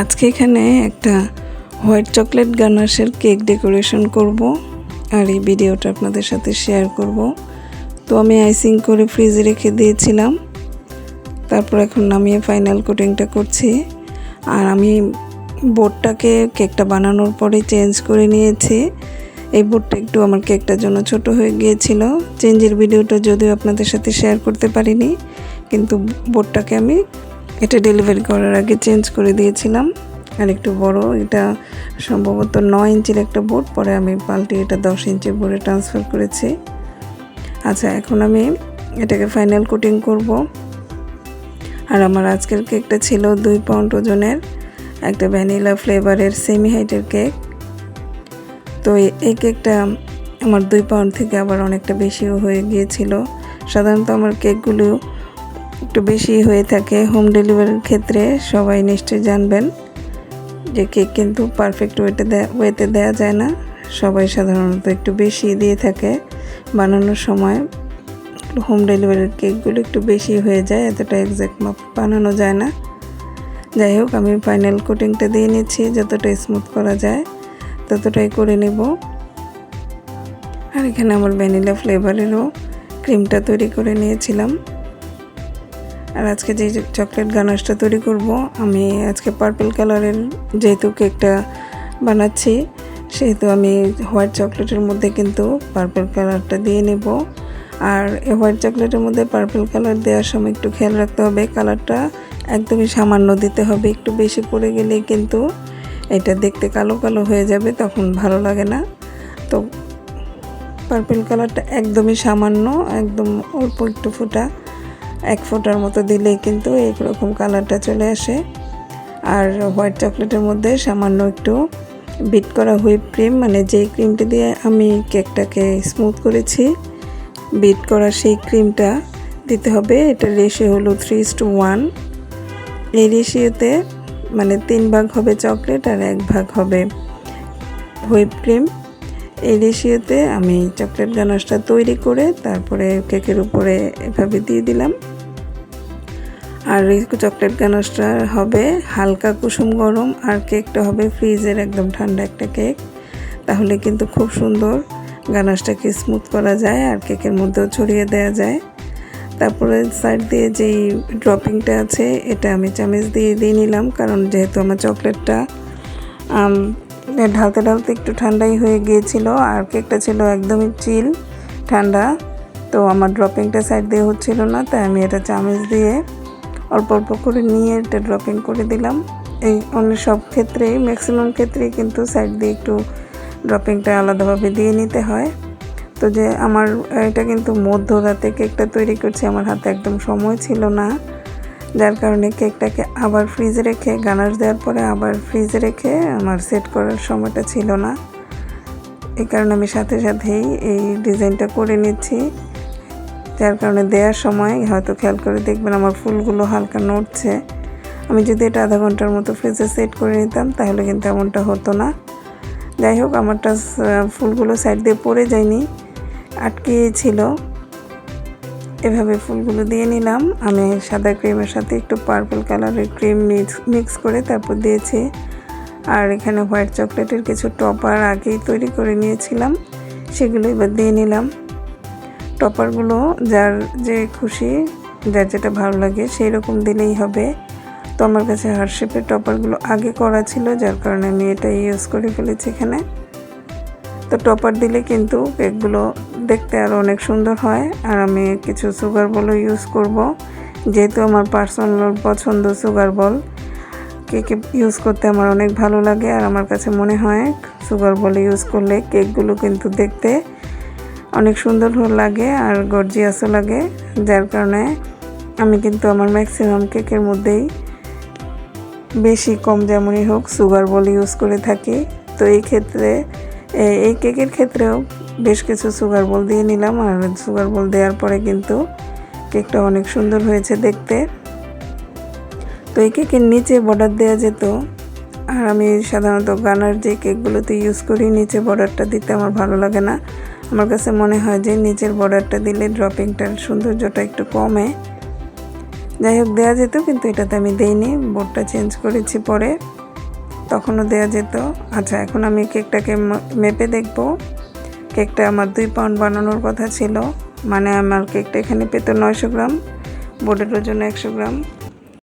আজকে এখানে একটা হোয়াইট চকলেট গানাশের কেক ডেকোরেশন করব আর এই ভিডিওটা আপনাদের সাথে শেয়ার করব। তো আমি আইসিং করে ফ্রিজে রেখে দিয়েছিলাম, তারপর এখন নামিয়ে ফাইনাল কোটিংটা করছি। আর আমি বোর্ডটাকে কেকটা বানানোর পরে চেঞ্জ করে নিয়েছি। এই বোর্ডটা একটু আমার কেকটার জন্য ছোট হয়ে গিয়েছিল। চেঞ্জের ভিডিওটা যদিও আপনাদের সাথে শেয়ার করতে পারিনি, কিন্তু বোর্ডটাকে আমি এটা ডেলিভারি করার আগে চেঞ্জ করে দিয়েছিলাম। আর একটু বড়, এটা সম্ভবত 9 ইঞ্চির একটা বোর্ড, পরে আমি পাল্টে এটা 10 ইঞ্চির বোর্ডে ট্রান্সফার করেছি। আচ্ছা, এখন আমি এটাকে ফাইনাল কোটিং করব। আর আমার আজকের কেকটা ছিল 2 পাউন্ড ওজনের একটা ভ্যানিলা ফ্লেভারের সেমি হাইটের কেক। তো এই কেকটা আমার 2 পাউন্ড থেকে আবার অনেকটা বেশিও হয়ে গিয়েছিল। সাধারণত আমার কেকগুলো একটু বেশি হয়ে থাকে হোম ডেলিভারির ক্ষেত্রে। সবাই নিশ্চয়ই জানবেন যে কেক কিন্তু পারফেক্ট ওয়েতে দেওয়া যায় না। সবাই সাধারণত একটু বেশি দিয়ে থাকে বানানোর সময়। হোম ডেলিভারির কেকগুলো একটু বেশি হয়ে যায়, এতটা এক্স্যাক্ট মাপ বানানো যায় না। যাই হোক, আমি ফাইনাল কোটিংটা দিয়ে নিচ্ছি, যতটা স্মুথ করা যায় ততটাই করে নেব। আর এখানে আমার ভ্যানিলা ফ্লেভারেরও ক্রিমটা তৈরি করে নিয়েছিলাম। আর আজকে যে চকলেট গানাশটা তৈরি করব, আমি আজকে পার্পল কালারের যেহেতু কেকটা বানাচ্ছি, সেহেতু আমি হোয়াইট চকলেটের মধ্যে কিন্তু পার্পল কালারটা দিয়ে নেব। আর এই হোয়াইট চকলেটের মধ্যে পার্পল কালার দেওয়ার সময় একটু খেয়াল রাখতে হবে, কালারটা একদমই সামান্য দিতে হবে। একটু বেশি পড়ে গেলেই কিন্তু এটা দেখতে কালো কালো হয়ে যাবে, তখন ভালো লাগে না। তো পার্পল কালারটা একদমই সামান্য, একদম অল্প একটু ফোঁটা, 1 ফোঁটার মতো দিলেই কিন্তু এইরকম কালারটা চলে আসে। আর হোয়াইট চকলেটের মধ্যে সামান্য একটু বিট করা হুইপ ক্রিম, মানে যেই ক্রিমটা দিয়ে আমি কেকটাকে স্মুথ করেছি, বিট করা সেই ক্রিমটা দিতে হবে। এটার রেশিও হলো 3:1। এই রেশিওতে মানে 3 ভাগ হবে চকলেট আর 1 ভাগ হবে হুইপ ক্রিম। এই রেশিওতে আমি চকলেট গানাশটা তৈরি করে তারপরে কেকের উপরে এভাবে দিয়ে দিলাম। আর এই চকলেট গানাশটা হবে হালকা কুসুম গরম, আর কেকটা হবে ফ্রিজের একদম ঠান্ডা একটা কেক। তাহলে কিন্তু খুব সুন্দর গানাশটাকে স্মুথ করা যায় আর কেকের মধ্যেও ছড়িয়ে দেওয়া যায়। তারপরে সাইড দিয়ে যেই ড্রপিংটা আছে, এটা আমি চামচ দিয়ে নিলাম, কারণ যেহেতু আমার চকলেটটা ঢালতে ঢালতে একটু ঠান্ডাই হয়ে গিয়েছিল আর কেকটা ছিল একদমই চিল ঠান্ডা। তো আমার ড্রপিংটা সাইড দিয়ে হচ্ছিল না, তাই আমি এটা চামচ দিয়ে অল্প অল্প করে নিয়ে এটা ড্রপিং করে দিলাম। এই অন্য সব ক্ষেত্রেই, ম্যাক্সিমাম ক্ষেত্রেই কিন্তু সাইড দিয়ে একটু ড্রপিংটা আলাদাভাবে দিয়ে নিতে হয়। তো যে আমার এটা কিন্তু মধ্যরাতে কেকটা তৈরি করছি, আমার হাতে একদম সময় ছিল না, যার কারণে কেকটাকে আবার ফ্রিজে রেখে, গানাশ দেওয়ার পরে আবার ফ্রিজে রেখে আমার সেট করার সময়টা ছিল না। এই কারণে আমি সাথে সাথেই এই ডিজাইনটা করে নিচ্ছি, যার কারণে দেওয়ার সময় হয়তো খেয়াল করে দেখবেন আমার ফুলগুলো হালকা নড়ছে। আমি যদি এটা আধা ঘন্টার মতো ফ্রিজে সেট করে নিতাম তাহলে কিন্তু এমনটা হতো না। যাই হোক, আমারটা ফুলগুলো সাইড দিয়ে পড়ে যায়নি, আটকেই ছিল। এভাবে ফুলগুলো দিয়ে নিলাম। আমি সাদা ক্রিমের সাথে একটু পার্পল কালারের ক্রিম মিক্স করে তারপর দিয়েছি। আর এখানে হোয়াইট চকলেটের কিছু টপার আগেই তৈরি করে নিয়েছিলাম, সেগুলো এবার দিয়ে নিলাম। টপারগুলো যার যে খুশি, যার যেটা ভালো লাগে সেই রকম দিলেই হবে। তো আমার কাছে হার্ট শেপের টপারগুলো আগে করা ছিল, যার কারণে আমি এটা ইউজ করে ফেলেছি এখানে। তো টপার দিলে কিন্তু কেকগুলো দেখতে আরও অনেক সুন্দর হয়। আর আমি কিছু সুগার বলও ইউজ করব, যেহেতু আমার পার্সোনাল পছন্দ সুগার বল। কেকে ইউজ করতে আমার অনেক ভালো লাগে, আর আমার কাছে মনে হয় সুগার বল ইউজ করলে কেকগুলো কিন্তু দেখতে অনেক সুন্দর লাগে আর গর্জিয়াসও লাগে। যার কারণে আমি কিন্তু আমার ম্যাক্সিমাম কেকের মধ্যেই বেশি কম যেমনই হোক সুগার বল ইউজ করে থাকি। তো এই ক্ষেত্রে এই কেকের ক্ষেত্রেও বেশ কিছু সুগার বল দিয়ে নিলাম। আর সুগার বল দেওয়ার পরে কিন্তু কেকটা অনেক সুন্দর হয়েছে দেখতে। তো এই কেকের নিচে বর্ডার দেওয়া যেত, আর আমি সাধারণত গানার যে কেকগুলোতে ইউজ করি নিচে বর্ডারটা দিতে আমার ভালো লাগে না। আমার কাছে মনে হয় যে নিচের বর্ডারটা দিলে ড্রপিংটার সৌন্দর্যটা একটু কমে। যাই হোক, দেওয়া যেত, কিন্তু এটাতে আমি দেইনি, বোর্ডটা চেঞ্জ করেছি পরে। তখনও দেওয়া যেত। আচ্ছা, এখন আমি কেকটাকে মেপে দেখব। কেকটা আমার 2 পাউন্ড বানানোর কথা ছিল, মানে আমার কেকটা এখানে পেত 900 গ্রাম, বোর্ডের ওজন 100 গ্রাম।